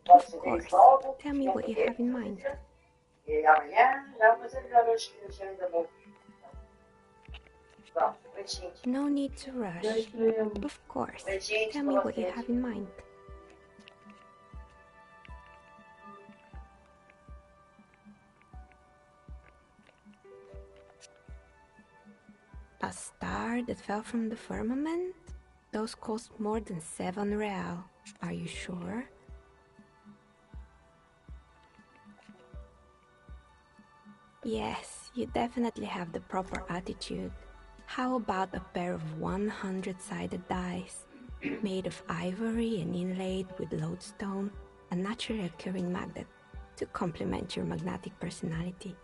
Of course. Tell me what you have in mind. No need to rush. Of course. Tell me what you have in mind. A star that fell from the firmament? Those cost more than 7 real. Are you sure? Yes, you definitely have the proper attitude. How about a pair of 100-sided dice, made of ivory and inlaid with lodestone, a naturally occurring magnet, to complement your magnetic personality?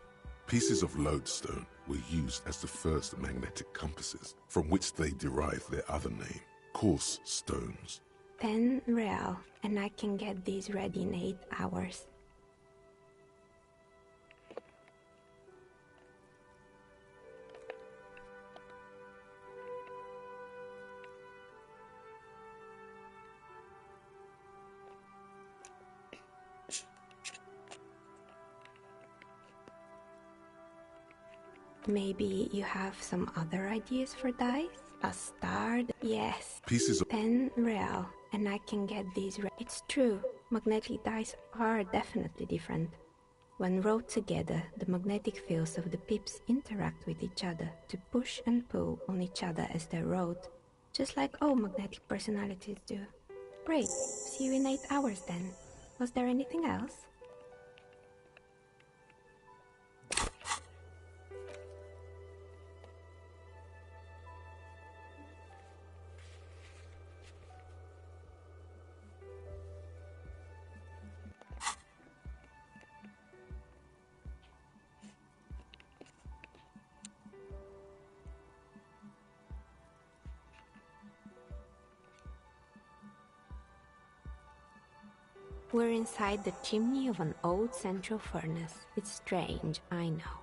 Pieces of lodestone were used as the first magnetic compasses, from which they derived their other name, coarse stones. 10 real, and I can get these ready in 8 hours. Maybe you have some other ideas for dice? A star? Yes. Pieces of 10 real, and I can get these It's true. Magnetic dice are definitely different. When rolled together, the magnetic fields of the pips interact with each other to push and pull on each other as they're rolled, just like all magnetic personalities do. Great. See you in 8 hours then. Was there anything else? We're inside the chimney of an old central furnace. It's strange, I know.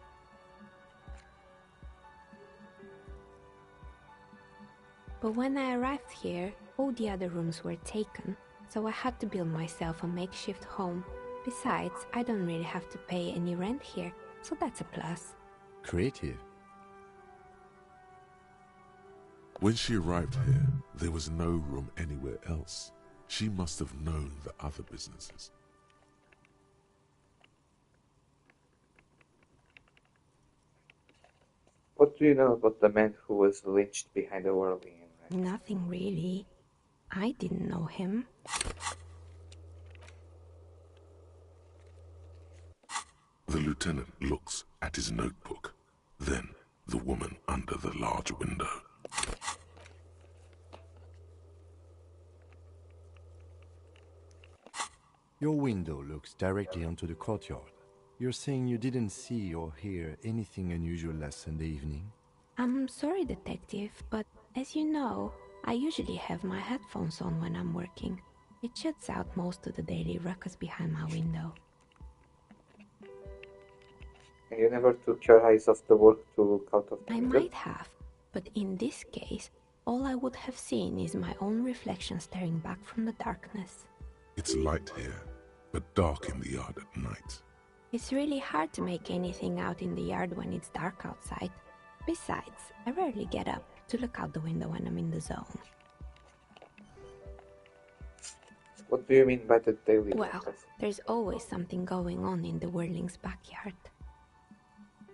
But when I arrived here, all the other rooms were taken, so I had to build myself a makeshift home. Besides, I don't really have to pay any rent here, so that's a plus. Creative. When she arrived here, there was no room anywhere else. She must have known the other businesses. What do you know about the man who was lynched behind the whirling inn? Nothing really. I didn't know him. The lieutenant looks at his notebook, then the woman under the large window. Your window looks directly onto the courtyard. You're saying you didn't see or hear anything unusual last Sunday evening? I'm sorry, detective, but as you know, I usually have my headphones on when I'm working. It shuts out most of the daily ruckus behind my window. And you never took your eyes off the work to look out of the I window? might have, but in this case, all I would have seen is my own reflection staring back from the darkness. It's light here, but dark in the yard at night. It's really hard to make anything out in the yard when it's dark outside. Besides, I rarely get up to look out the window when I'm in the zone. What do you mean by the daily Well, ruckus? there's always something going on in the Whirling's backyard.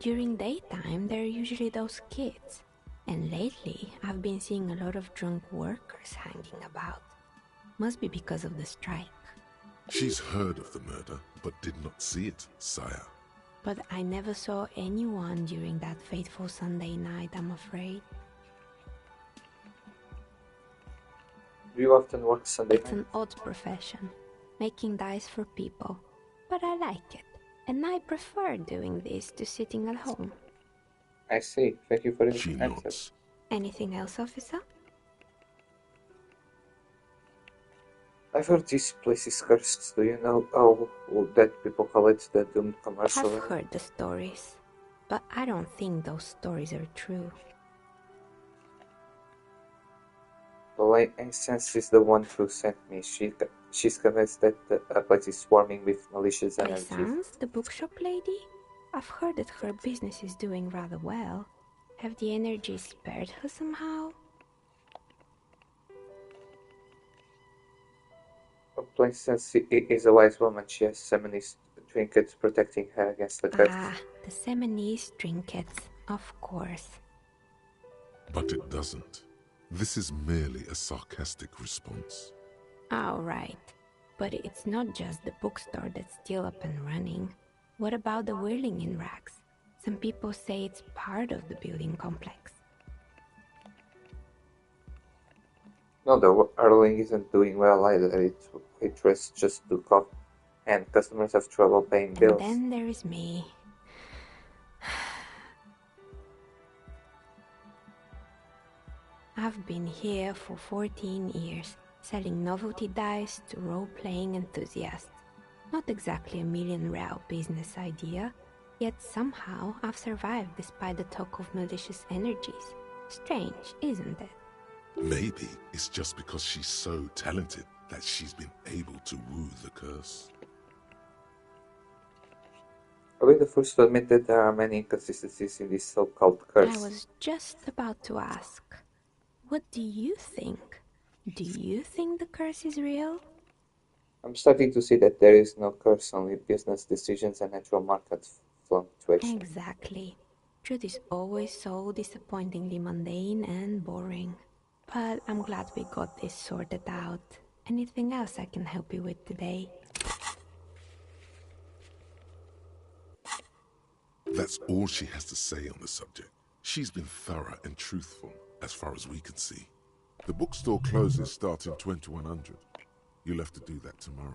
During daytime, there are usually those kids. And lately, I've been seeing a lot of drunk workers hanging about. Must be because of the strike. She's heard of the murder, but did not see it, sire. But I never saw anyone during that fateful Sunday night, I'm afraid. Do you often work Sunday It's night? an odd profession, making dice for people. But I like it, and I prefer doing this to sitting at home. I see. Thank you for your She answer. nods. Anything else, officer? I've heard this place is cursed. Do you know how dead people call it the doomed commercial? I've heard the stories, but I don't think those stories are true. Well, Incense is the one who sent me. She's convinced that the place is swarming with malicious energies. Plaisance, the bookshop lady? I've heard that her business is doing rather well. Have the energies spared her somehow? Plaisance is a wise woman. She has Seminese trinkets protecting her against the curse. Ah, the Seminese trinkets, of course. But it doesn't. This is merely a sarcastic response. All right. But it's not just the bookstore that's still up and running. What about the whirling in rags? Some people say it's part of the building complex. No, the Whirling isn't doing well either. It was just took off, and customers have trouble paying bills. And then there is me. I've been here for 14 years, selling novelty dice to role-playing enthusiasts. Not exactly a million-real business idea, yet somehow I've survived despite the talk of malicious energies. Strange, isn't it? Maybe it's just because she's so talented that she's been able to woo the curse. Are we the first to admit that there are many inconsistencies in this so-called curse? I was just about to ask. What do you think? Do you think the curse is real? I'm starting to see that there is no curse, only business decisions and natural market fluctuation. Exactly. Truth is always so disappointingly mundane and boring. But I'm glad we got this sorted out. Anything else I can help you with today? That's all she has to say on the subject. She's been thorough and truthful, as far as we can see. The bookstore closes starting 2100. You'll have to do that tomorrow.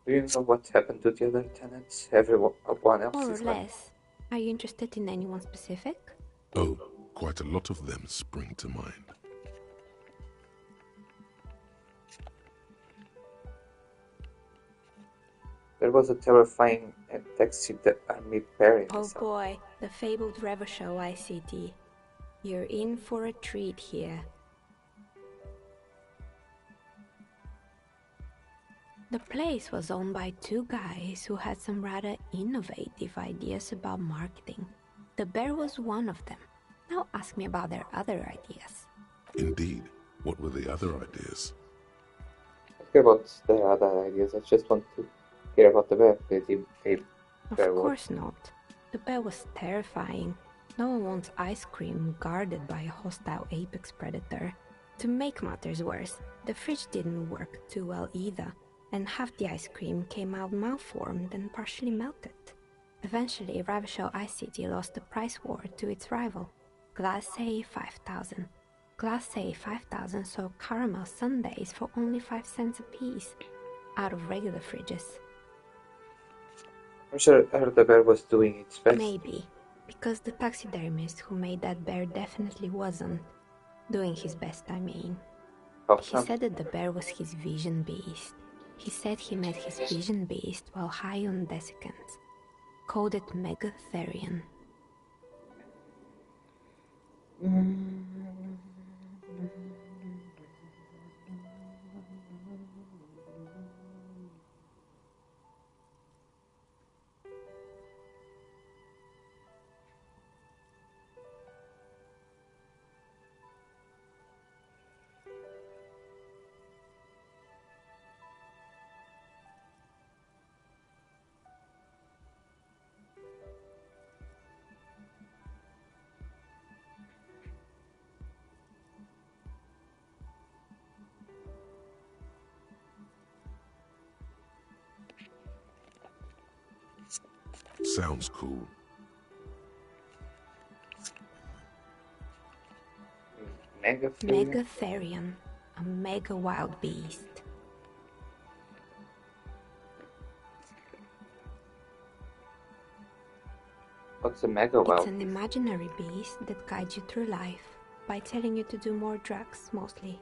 Do you know what happened to the other tenants? Everyone else More or is like... less. Are you interested in anyone specific? Oh, quite a lot of them spring to mind. There was a terrifying taxi that Army Perry. Oh boy, the fabled Revachol ICT. You're in for a treat here. The place was owned by two guys who had some rather innovative ideas about marketing. The bear was one of them. Now ask me about their other ideas. Indeed. What were the other ideas? I don't care about their other ideas. I just want to hear about the bear. Of course not. The bear was terrifying. No one wants ice cream guarded by a hostile apex predator. To make matters worse, the fridge didn't work too well either, and half the ice cream came out malformed and partially melted. Eventually, Revachol ICT lost the price war to its rival, Glacé 5000. Glacé 5000 sold caramel sundaes for only 5 cents a piece, out of regular fridges. I'm sure the bear was doing its best. Maybe, because the taxidermist who made that bear definitely wasn't. Doing his best, I mean. How He come? said that the bear was his vision beast. He said he met his vision beast while high on desiccants. Called it Megatherion. Sounds cool. Megatherion, a mega wild beast. What's a mega It's wild? an imaginary beast that guides you through life by telling you to do more drugs, mostly.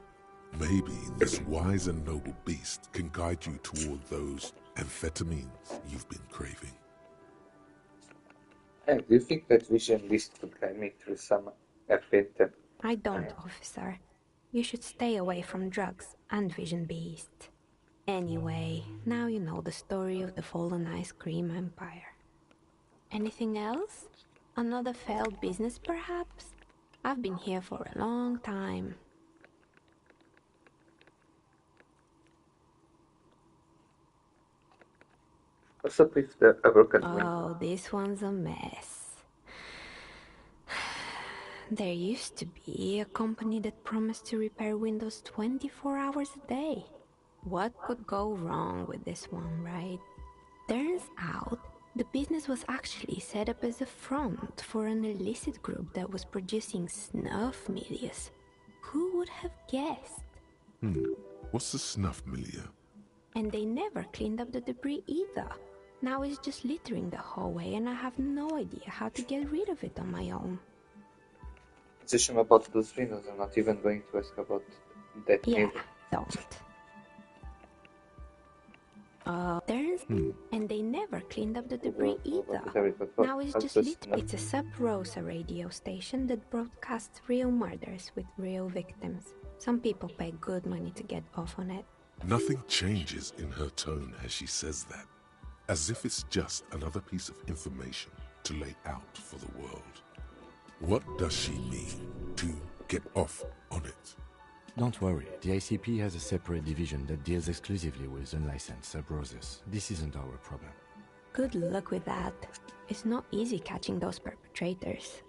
Maybe this wise and noble beast can guide you toward those amphetamines you've been craving. Hey, do you think that Vision Beast could guide me through some epithet? I don't, officer. You should stay away from drugs and Vision Beast. Anyway, now you know the story of the fallen ice cream empire. Anything else? Another failed business, perhaps? I've been here for a long time. What's up with the broken window? Oh, this one's a mess. There used to be a company that promised to repair windows 24 hours a day. What could go wrong with this one, right? Turns out, the business was actually set up as a front for an illicit group that was producing snuff milias. Who would have guessed? What's the snuff milieu? And they never cleaned up the debris either. Now it's just littering the hallway and I have no idea how to get rid of it on my own. It's a shame about those windows. I'm not even going to ask about that Yeah, either. don't. And they never cleaned up the debris either. Now it's just It's a Sub Rosa radio station that broadcasts real murders with real victims. Some people pay good money to get off on it. Nothing changes in her tone as she says that, as if it's just another piece of information to lay out for the world. What does she mean to get off on it? Don't worry, the ICP has a separate division that deals exclusively with unlicensed sub-roses. This isn't our problem. Good luck with that. It's not easy catching those perpetrators.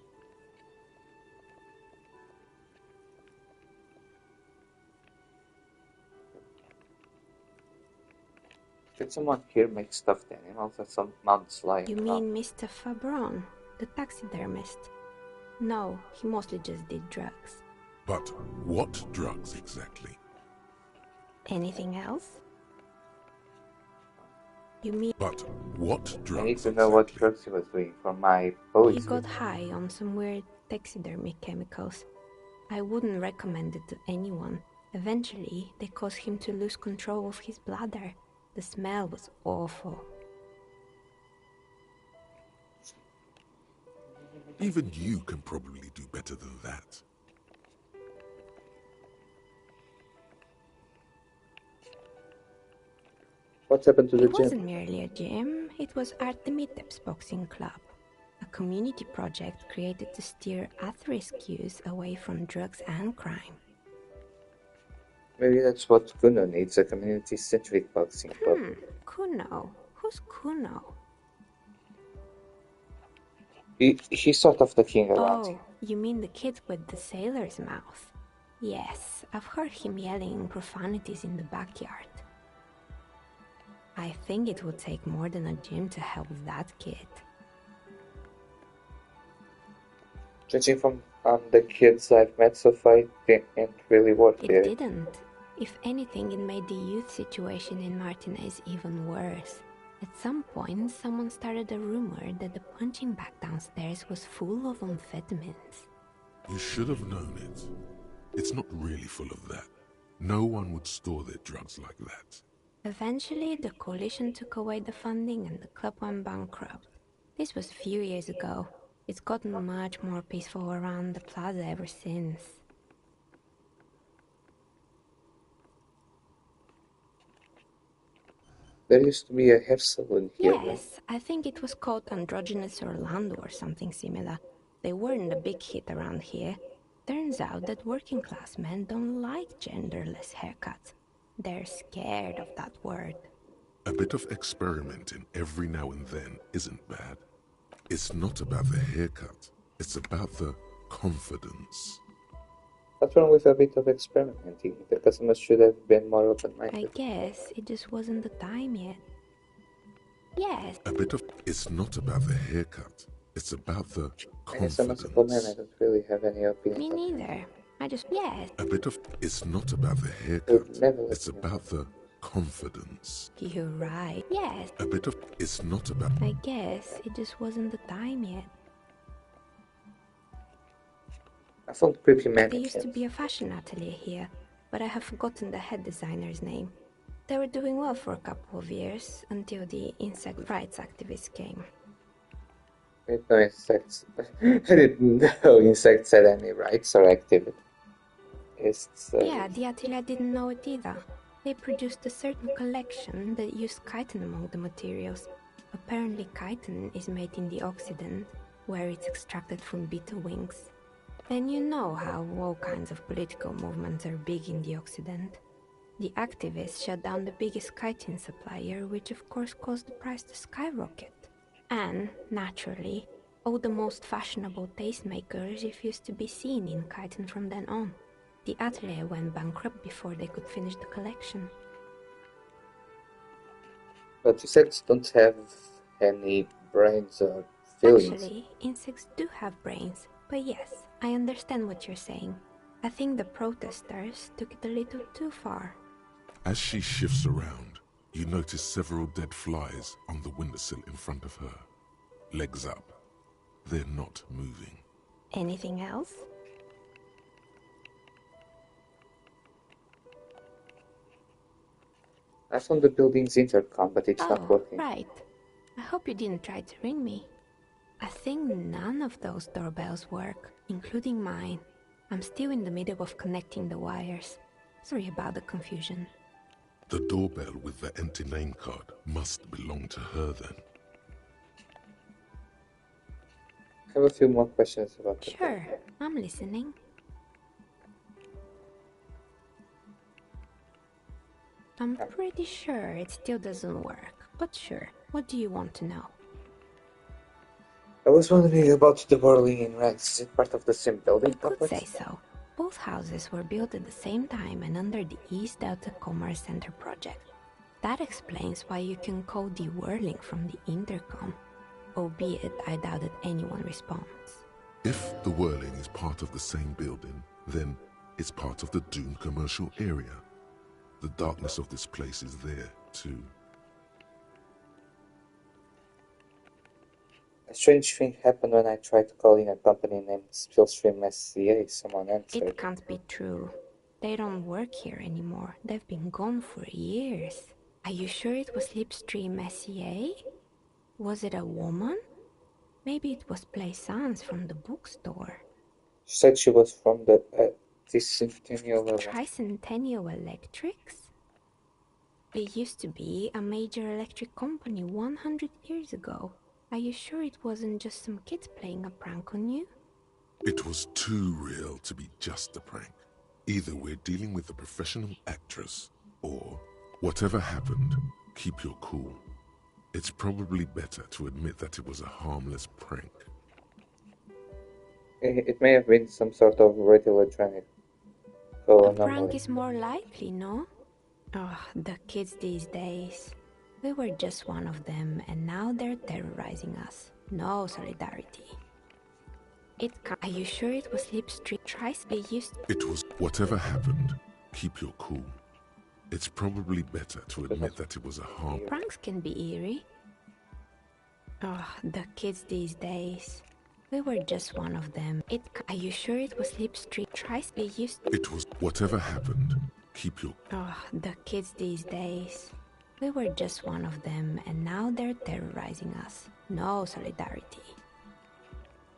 Can someone here make stuffed animals and some mounts lying You around? mean Mr. Fabron, the taxidermist? No, he mostly just did drugs. But what drugs exactly? Anything else? You mean But what drugs I need to know what exactly? drugs he was doing for my he poetry. got high on some weird taxidermy chemicals? I wouldn't recommend it to anyone. Eventually, they caused him to lose control of his bladder. The smell was awful. Even you can probably do better than that. What happened to the It gym? wasn't merely a gym, it was Artemiteps Boxing Club, a community project created to steer at-risk youth away from drugs and crime. Maybe that's what Kuno needs, a community-centric boxing club. Kuno? Who's Kuno? He's sort of the king around Oh, here. you mean the kid with the sailor's mouth? Yes, I've heard him yelling profanities in the backyard. I think it would take more than a gym to help that kid. Judging from the kids I've met so far, it ain't really worth It it. didn't. If anything, it made the youth situation in Martinez even worse. At some point, someone started a rumor that the punching bag downstairs was full of amphetamines. You should have known it. It's not really full of that. No one would store their drugs like that. Eventually, the coalition took away the funding and the club went bankrupt. This was a few years ago. It's gotten much more peaceful around the plaza ever since. There used to be a hair salon here. right? Yes, I think it was called Androgynous Orlando or something similar. They weren't a big hit around here. Turns out that working class men don't like genderless haircuts. They're scared of that word. A bit of experimenting every now and then isn't bad. It's not about the haircut. It's about the confidence. What's wrong with a bit of experimenting? The customers should have been more I open-minded. guess it just wasn't the time yet. Yes, A bit of... It's not about the haircut. It's about the As a merciful man, I confidence. don't really have any opinion. me neither. Yes, A bit of... It's not about the Would haircut. never let It's me about the confidence. you're right. Yes, A bit of... It's not about... I guess it just wasn't the time yet. I found creepy There mannequins. used to be a fashion atelier here, but I have forgotten the head designer's name. They were doing well for a couple of years, until the insect rights activists came. Wait, no insects. I didn't know insects had any rights or activity. Yeah, the Attila didn't know it either. They produced a certain collection that used chitin among the materials. Apparently chitin is made in the Occident, where it's extracted from beetle wings. And you know how all kinds of political movements are big in the Occident. The activists shut down the biggest chitin supplier, which of course caused the price to skyrocket. And, naturally, all the most fashionable tastemakers refused to be seen in chitin from then on. The atelier went bankrupt before they could finish the collection. But insects don't have any brains or feelings. Actually, insects do have brains, but yes, I understand what you're saying. I think the protesters took it a little too far. As she shifts around, you notice several dead flies on the windowsill in front of her. Legs up. They're not moving. Anything else? I found the building's intercom, but it's not working. Right. I hope you didn't try to ring me. I think none of those doorbells work, including mine. I'm still in the middle of connecting the wires. Sorry about the confusion. The doorbell with the empty name card must belong to her then. I have a few more questions about it. Sure, I'm listening. I'm pretty sure it still doesn't work, but sure, what do you want to know? I was wondering about the whirling in rags. Is it part of the same building You could complex? say so. Both houses were built at the same time and under the East Delta Commerce Center project. That explains why you can call the whirling from the intercom, albeit I doubt that anyone responds. If the whirling is part of the same building, then it's part of the Dune commercial area. The darkness of this place is there, too. A strange thing happened when I tried calling a company named Spillstream SCA. Someone answered. It can't be true. They don't work here anymore. They've been gone for years. Are you sure it was Slipstream SCA? Was it a woman? Maybe it was Plaisance from the bookstore. She said she was from the Tricentennial Electrics? It used to be a major electric company 100 years ago. Are you sure it wasn't just some kids playing a prank on you? It was too real to be just a prank. Either we're dealing with a professional actress, or whatever happened, keep your cool. It's probably better to admit that it was a harmless prank. It may have been some sort of radioelectronic A prank is more likely, no? Oh, the kids these days. We were just one of them, and now they're terrorizing us. No solidarity. Are you sure it was Slipstream? It was whatever happened, keep your cool. It's probably better to admit that it was a harm. Pranks can be eerie. Oh, the kids these days. We were just one of them. Are you sure it was Slipstream? It was whatever happened, keep your... Oh, the kids these days. We were just one of them, and now they're terrorizing us. No solidarity.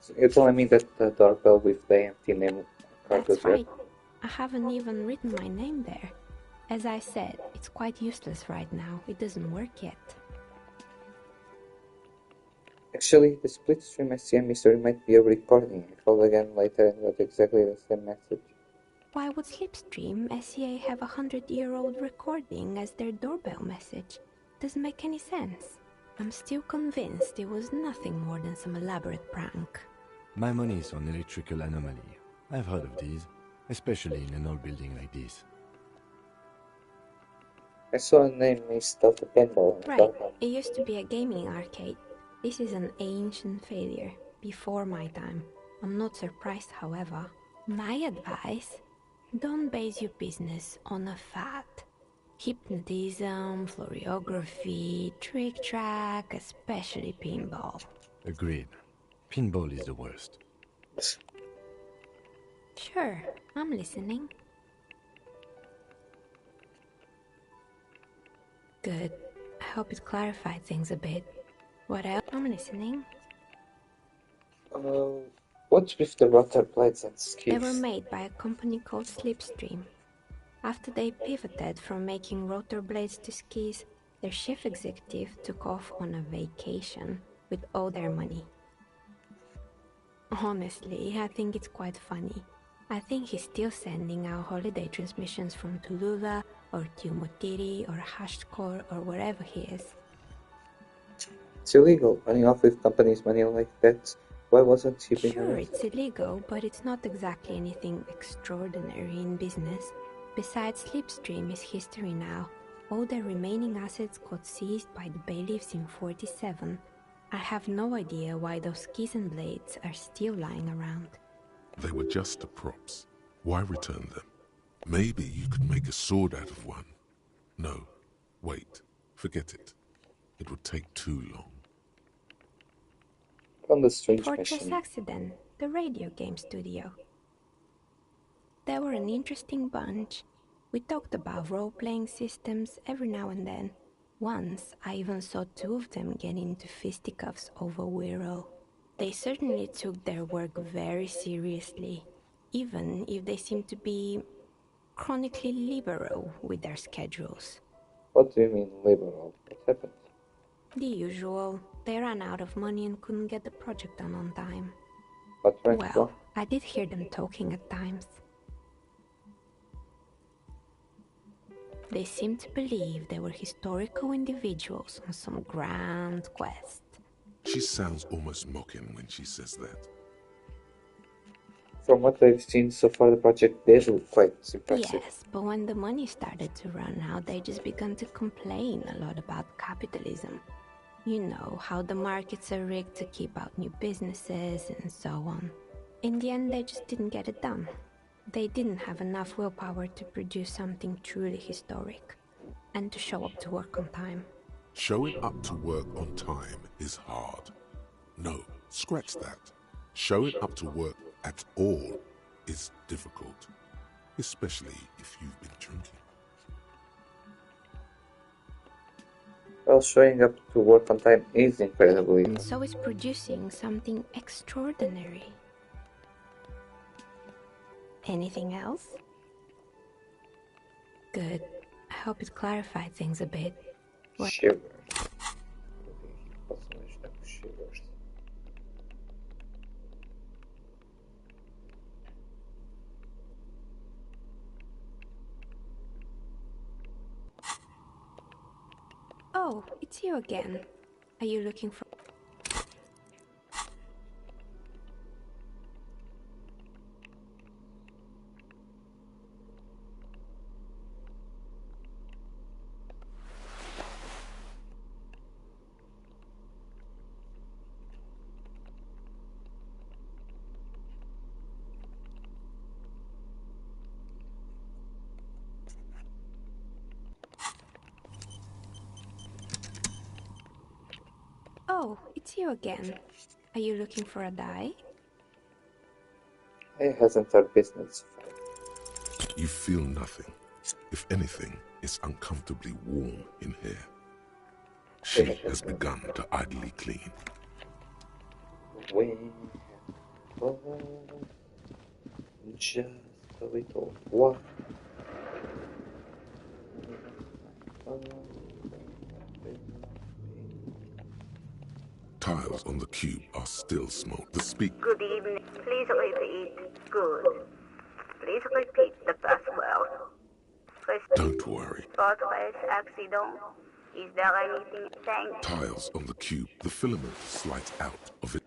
So you're telling me that the doorbell with the empty name card That's was right. I haven't even written my name there. As I said, it's quite useless right now. It doesn't work yet. Actually, the Splitstream SCA mystery might be a recording. I called again later and got exactly the same message. Why would Slipstream SCA have a 100-year-old recording as their doorbell message? Doesn't make any sense. I'm still convinced it was nothing more than some elaborate prank. My money is on electrical anomaly. I've heard of these, especially in an old building like this. I saw a name missed off the pinball. Right, it used to be a gaming arcade. This is an ancient failure, before my time. I'm not surprised, however. My advice? Don't base your business on a fad. Hypnotism, floriography, trick track, especially pinball. Agreed. Pinball is the worst. Sure, I'm listening. Good. I hope it clarified things a bit. What else? I'm listening. Uh, what with the rotor blades and They were skis? made by a company called Slipstream. After they pivoted from making rotor blades to skis, their chief executive took off on a vacation with all their money. Honestly, I think it's quite funny. I think he's still sending out holiday transmissions from Tulula or Tiumotiri or Hashkor or wherever he is. It's illegal running off with company's money like that. Why wasn't he being Sure, arrested? it's illegal, but it's not exactly anything extraordinary in business. Besides, Slipstream is history now. All their remaining assets got seized by the bailiffs in 47. I have no idea why those skis and blades are still lying around. They were just the props. Why return them? Maybe you could make a sword out of one. No, wait, forget it. It would take too long. On the strange Fortress machine. Accident, the radio game studio. They were an interesting bunch. We talked about role-playing systems every now and then. Once, I even saw two of them get into fisticuffs over Wirral. They certainly took their work very seriously, even if they seemed to be chronically liberal with their schedules. What do you mean liberal? What happened? The usual. They ran out of money and couldn't get the project done on time. What went Well, wrong? I did hear them talking at times. They seemed to believe they were historical individuals on some grand quest. She sounds almost mocking when she says that. From what I've seen so far, the project did look quite impressive. Yes, but when the money started to run out, they just began to complain a lot about capitalism. You know, how the markets are rigged to keep out new businesses and so on. In the end, they just didn't get it done. They didn't have enough willpower to produce something truly historic, and to show up to work on time. Showing up to work on time is hard. No, scratch that. Showing up to work at all is difficult, especially if you've been drinking. Well, showing up to work on time is incredibly And hard. so is producing something extraordinary. Anything else? Good. I hope it clarified things a bit. What? Shivers. Shivers. Oh, it's you again. Are you looking for... Oh, it's you again. Are you looking for a dye? It hasn't our business. You feel nothing. If anything, it's uncomfortably warm in here. She has begun to idly clean. We have just a little while. Tiles on the cube are still smoked. The Good evening. Please repeat. Good. Please repeat the password. Don't worry. Fortress accident. Is there anything? Thank Tiles on the cube. The filament slides out of it.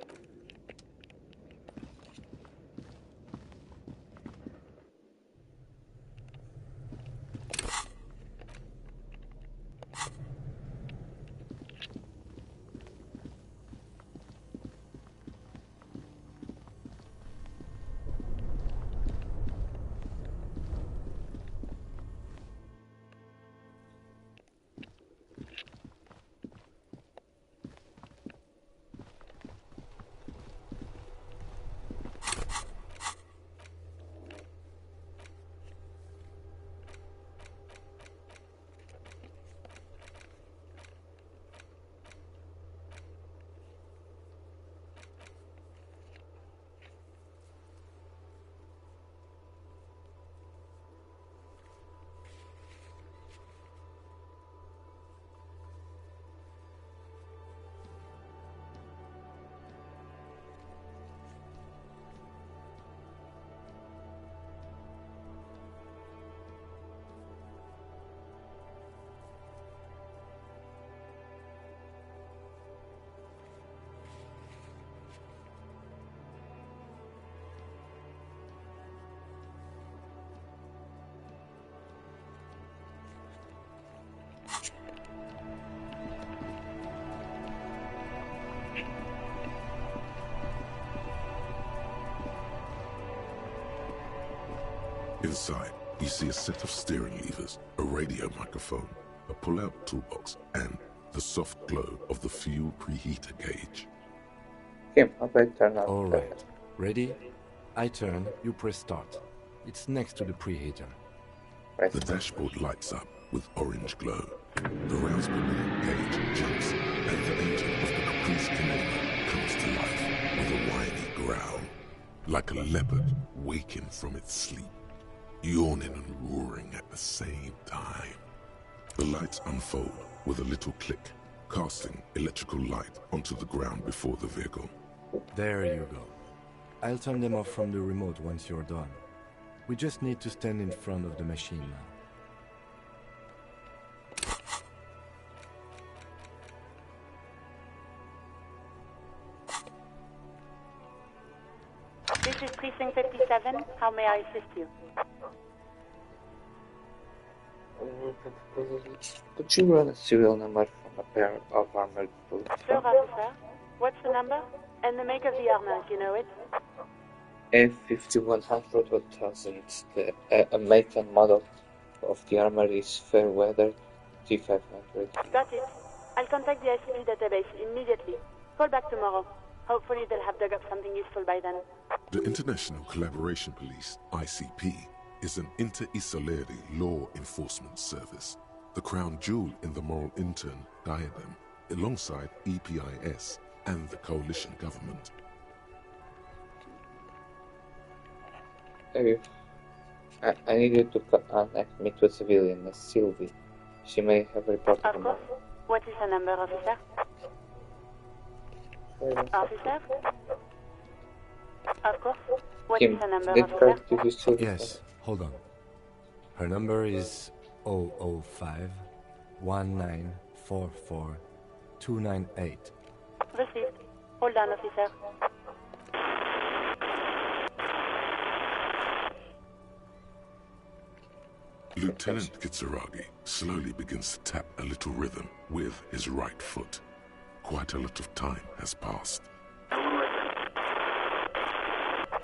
Inside, you see a set of steering levers, a radio microphone, a pull-out toolbox, and the soft glow of the fuel preheater gauge. Kim, how about I turn on? All right. Ready? I turn, you press start. It's next to the preheater. Right. The dashboard lights up with orange glow. The rounds per minute gauge jumps, and the engine of the Caprice Canadian comes to life with a whiny growl, like a leopard waking from its sleep, yawning and roaring at the same time. The lights unfold with a little click, casting electrical light onto the ground before the vehicle. There you go. I'll turn them off from the remote once you're done. We just need to stand in front of the machine now. This is Precinct 57. How may I assist you? Could you run a serial number from a pair of armored boots? Sure, officer. What's the number? And the make of the armor, do you know it? A5100 1000. A make and model of the armor is Fairweather T500. Got it. I'll contact the ICP database immediately. Call back tomorrow. Hopefully they'll have dug up something useful by then. The International Collaboration Police, ICP, is an inter-Isolari law enforcement service, the crown jewel in the moral intern diadem, alongside EPIS and the coalition government. I need you to connect me to a civilian, Miss Sylvie. She may have reported Of course. What is her number, officer? Officer? Of course. What Kim, is her number, did her officer? give you Sylvie? Yes, hold on. Her number is 005 1944 298. Received. Hold on, officer. Lieutenant Kitsuragi slowly begins to tap a little rhythm with his right foot. Quite a lot of time has passed.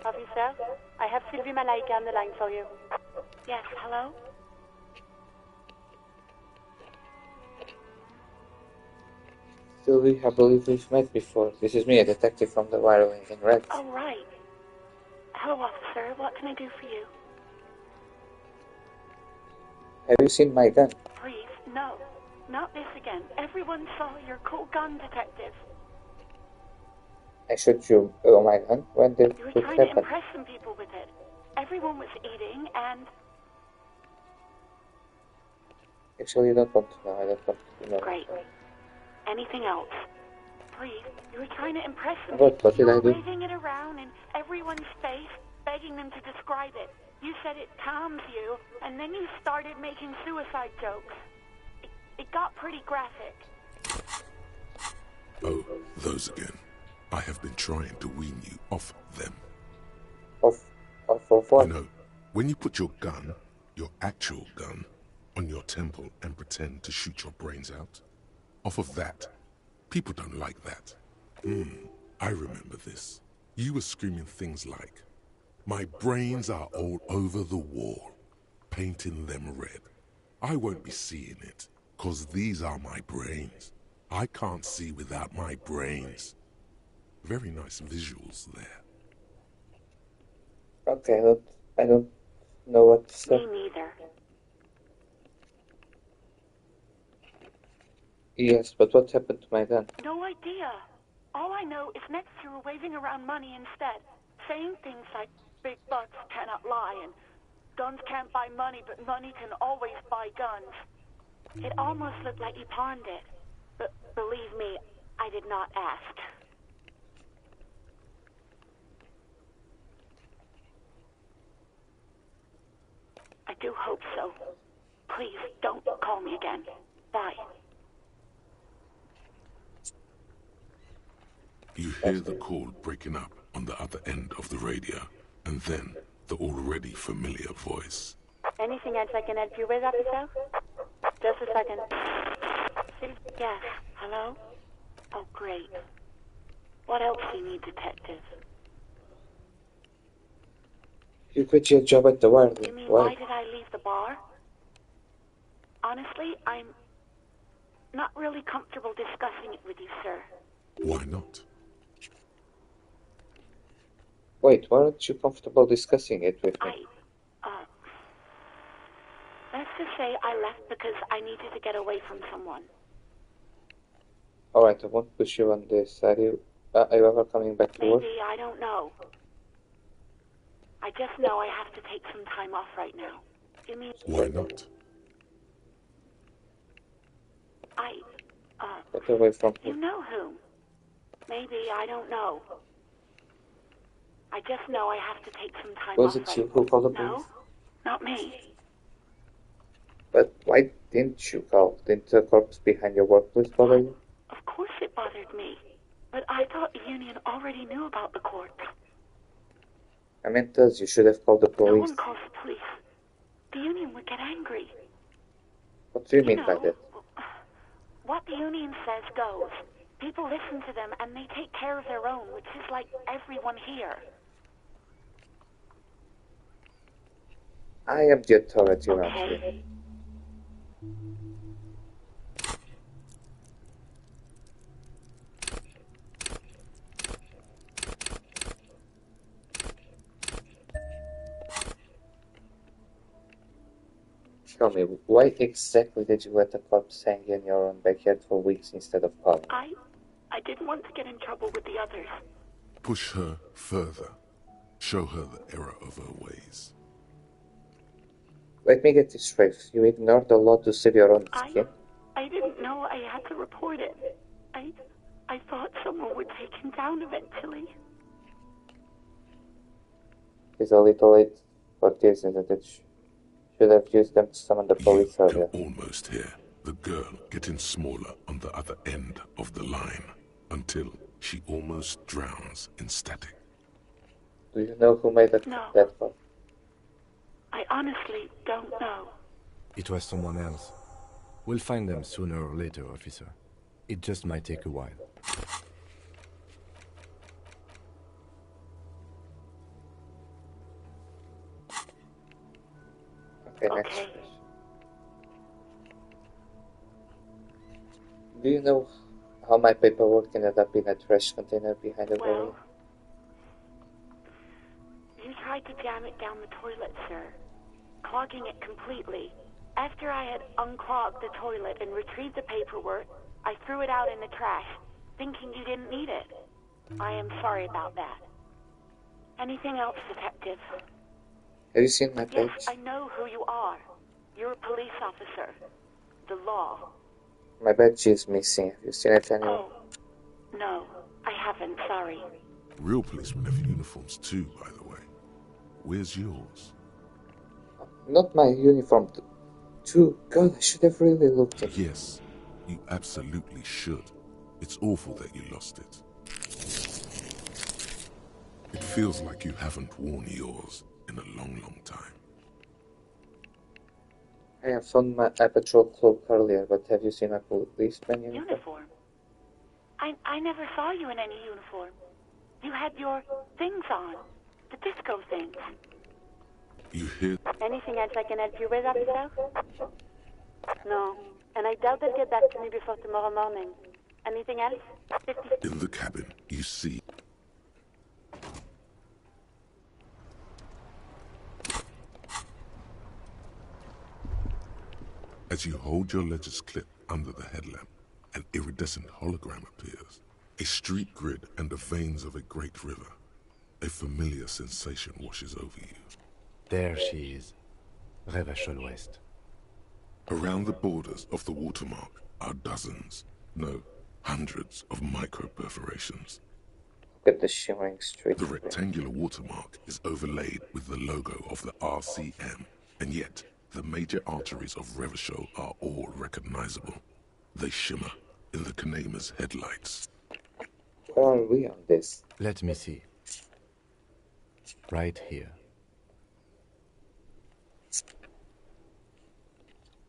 Officer, I have Sylvie Malaika on the line for you. Yes, hello? Sylvie, I believe we've met before. This is me, a detective from the wiring in Red. Oh, right. Hello, officer. What can I do for you? Have you seen my gun? Please, no. Not this again. Everyone saw your cool gun, detective. I shot you my gun? When did You were it trying to happen? impress some people with it. Everyone was eating, and Actually, I don't want to know. I don't want to know. great. Anything else? Please, you were trying to impress them. What did You I were do? waving it around in everyone's face, begging them to describe it. You said it calms you, and then you started making suicide jokes. It got pretty graphic. Oh, those again. I have been trying to wean you off them. Of You what? know, when you put your gun, your actual gun, on your temple and pretend to shoot your brains out, off of that, people don't like that. I remember this. You were screaming things like, "My brains are all over the wall, painting them red. I won't be seeing it, 'cause these are my brains. I can't see without my brains." Very nice visuals there. Okay, I don't know what to say. Me neither. Yes, but what happened to my gun? No idea. All I know is next you were waving around money instead, saying things like big bucks cannot lie and guns can't buy money, but money can always buy guns. It almost looked like you pawned it. But believe me, I did not ask. I do hope so. Please don't call me again. Bye. You hear the call breaking up on the other end of the radio, and then the already familiar voice. Anything else I can help you with, officer? Just a second. Yes. Hello? Oh, great. What else do you need, detective? You quit your job at the bar. You mean, Why? why did I leave the bar? Honestly, I'm not really comfortable discussing it with you, sir. Why not? Wait, why aren't you comfortable discussing it with me? Let's just say I left because I needed to get away from someone. Alright, I won't push you on this. Are you ever coming back to work? Maybe, I don't know. I just know I have to take some time off right now. You mean... Why not? Get away from You here. know whom? Maybe, I don't know. I just know I have to take some time off Was it right you who called the now. police? No, not me. But why didn't you call? Didn't the corpse behind your workplace bother you? Of course it bothered me. But I thought the union already knew about the corpse. I meant us. You should have called the No police. one calls the police. The union would get angry. What do you mean by know, that? What the union says goes. People listen to them and they take care of their own, which is like everyone here. I am the authority around here. Okay. Tell me, why exactly did you let the corpse hang in your own backyard for weeks instead of calling? I didn't want to get in trouble with the others. Push her further. Show her the error of her ways. Let me get this straight. You ignored the law to save your own skin? I didn't know I had to report it. I thought someone would take him down eventually. It's a little late for this, isn't it? Should have used them to summon the police You're earlier. almost here. The girl getting smaller on the other end of the line until she almost drowns in static. Do you know who made that call? I honestly don't know. It was someone else. We'll find them sooner or later, officer. It just might take a while. Okay, next question. Do you know how my paperwork ended up in a trash container behind the door? You tried to jam it down the toilet, sir, clogging it completely. After I had unclogged the toilet and retrieved the paperwork, I threw it out in the trash, thinking you didn't need it. I am sorry about that. Anything else, Detective? Have you seen my badge? Yes, I know who you are. You're a police officer. The law. My badge is missing. Have you seen it anywhere? Oh, no, I haven't, sorry. Real policemen have uniforms too, by the way. Where's yours? Not my uniform. Too. God, I should have really looked at it. Yes, you absolutely should. It's awful that you lost it. It feels like you haven't worn yours in a long, long time. I have found my patrol cloak earlier, but have you seen my policeman uniform? Uniform? I never saw you in any uniform. You had your things on. The disco things. You hear? Anything else I can help you with, officer? No. And I doubt they'll get back to me before tomorrow morning. Anything else? In the cabin, you see. As you hold your ledger's clip under the headlamp, an iridescent hologram appears. A street grid and the veins of a great river. A familiar sensation washes over you. There she is. Revachol West. Around the borders of the watermark are dozens, no, hundreds of micro-perforations. Look at the shimmering street. The rectangular watermark is overlaid with the logo of the RCM, and yet the major arteries of Revachol are all recognizable. They shimmer in the Kanema's headlights. Where are we on this? Let me see. Right here.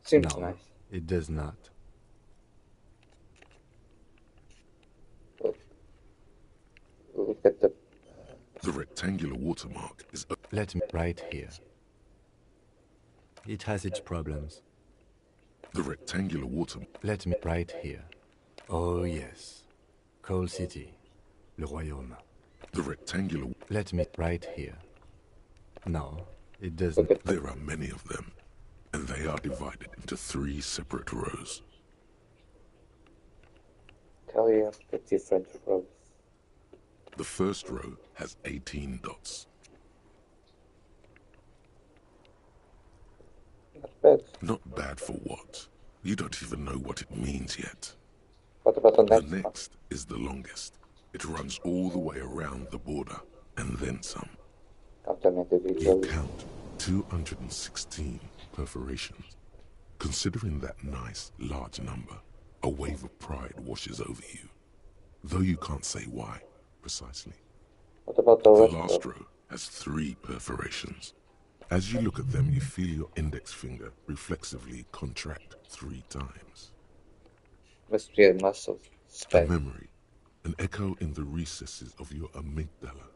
Seems No, nice. it does not. Look at the... The rectangular watermark is Let me right here. It has its problems. The rectangular water. Let me right here. Oh yes. Coal City. Le Royaume. The rectangular. Let me right here. No, it doesn't. Okay. There are many of them, and they are divided into 3 separate rows. Tell you the different rows. The first row has 18 dots. Not bad. Not bad for what? You don't even know what it means yet. What about the The next one? next is the longest. It runs all the way around the border, and then some. Count them You individually. count 216 perforations. Considering that nice, large number, a wave of pride washes over you. Though you can't say why, precisely. What about the The rest last row? row has 3 perforations. As you look at them, you feel your index finger reflexively contract 3 times. Must be a muscle A spasm. memory, an echo in the recesses of your amygdala.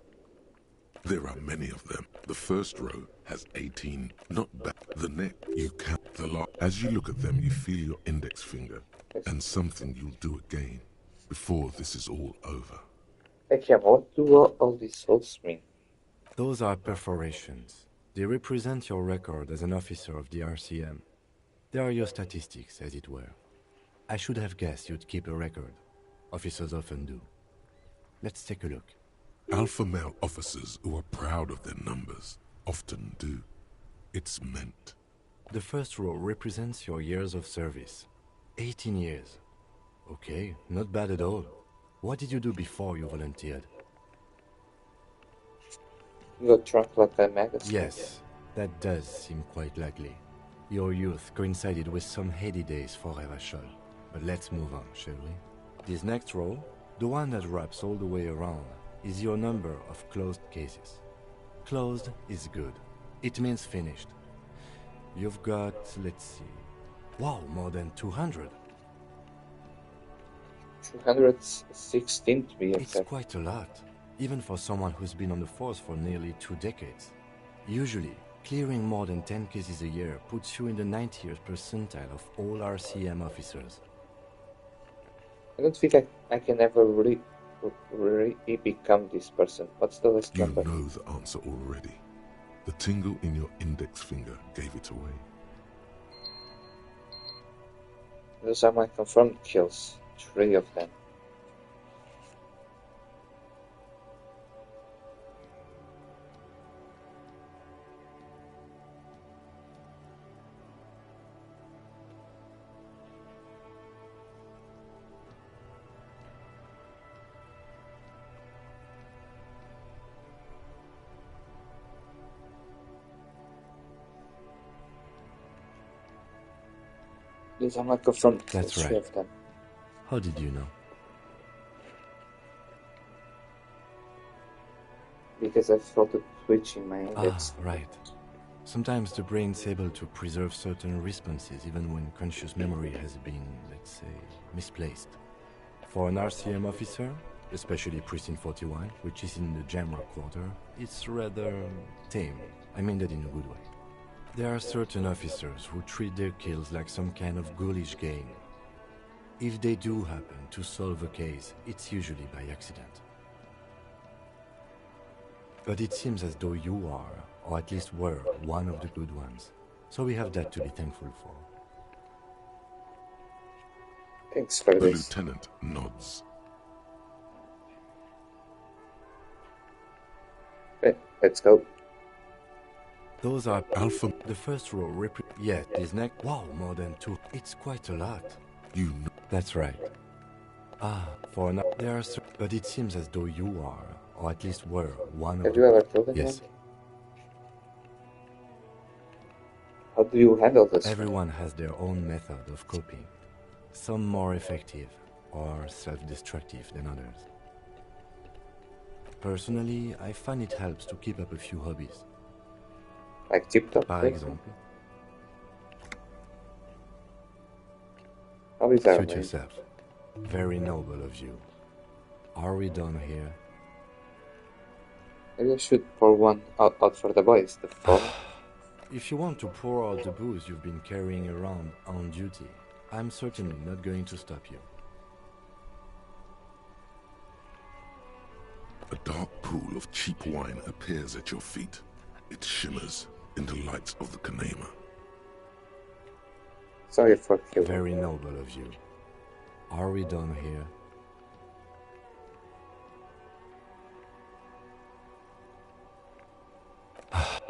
There are many of them. The first row has 18, not bad. The next, you count the lot. As you look at them, you feel your index finger, and something you'll do again before this is all over. Hey Cam, what do all these holes mean? Those are perforations. They represent your record as an officer of the RCM. They are your statistics, as it were. I should have guessed you'd keep a record. Officers often do. Let's take a look. Alpha male officers who are proud of their numbers often do. It's meant. The first row represents your years of service. 18 years. Okay, not bad at all. What did you do before you volunteered? You got drunk like a magazine. Yes, that does seem quite likely. Your youth coincided with some heady days for Revachol. But let's move on, shall we? This next row, the one that wraps all the way around, is your number of closed cases. Closed is good. It means finished. You've got, let's see... Wow, more than 200. 216 to be It's exact. quite a lot, even for someone who's been on the force for nearly 2 decades. Usually, clearing more than 10 cases a year puts you in the 90th percentile of all RCM officers. I don't think I can ever really become this person. What's the last You number? know the answer already. The tingle in your index finger gave it away. Those are my confirmed kills. 3 of them. Those are my confirmed kills. That's 3 right. of them. How did you know? Because I felt a twitch in my Ah, index. right. Sometimes the brain's able to preserve certain responses even when conscious memory has been, let's say, misplaced. For an RCM officer, especially Precinct 41, which is in the Jamrock quarter, it's rather tame. I mean that in a good way. There are certain officers who treat their kills like some kind of ghoulish game. If they do happen to solve a case, it's usually by accident. But it seems as though you are, or at least were, one of the good ones. So we have that to be thankful for. Thanks for The this. lieutenant nods. Okay, let's go. Those are Alpha, the first row. Yeah, this next. Wow, more than 2. It's quite a lot. you know. That's right. Ah, for an there are, but it seems as though you are, or at least were, one of Have the. you ever killed anyone? Yes, How do you handle this? everyone has their own method of coping. Some more effective or self-destructive than others. Personally, I find it helps to keep up a few hobbies. Like tip-top? Par exemple, Hobbies are suit amazing. yourself. Very noble of you. Are we done here? Maybe I should pour one out for the boys. The fuck? If you want to pour out the booze you've been carrying around on duty, I'm certainly not going to stop you. A dark pool of cheap wine appears at your feet. It shimmers in the lights of the Kanema. Sorry for killing. Very noble of you. Are we done here?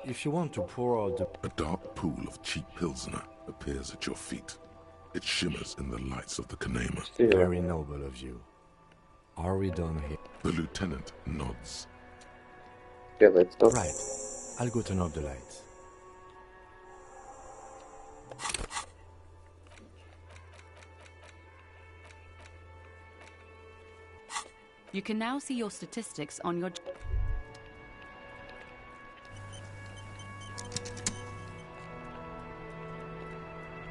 If you want to pour out the... A dark pool of cheap Pilsner appears at your feet. It shimmers in the lights of the Kanema. Very noble of you. Are we done here? The lieutenant nods. Yeah, let's go. Right. I'll go turn off the lights. You can now see your statistics on your...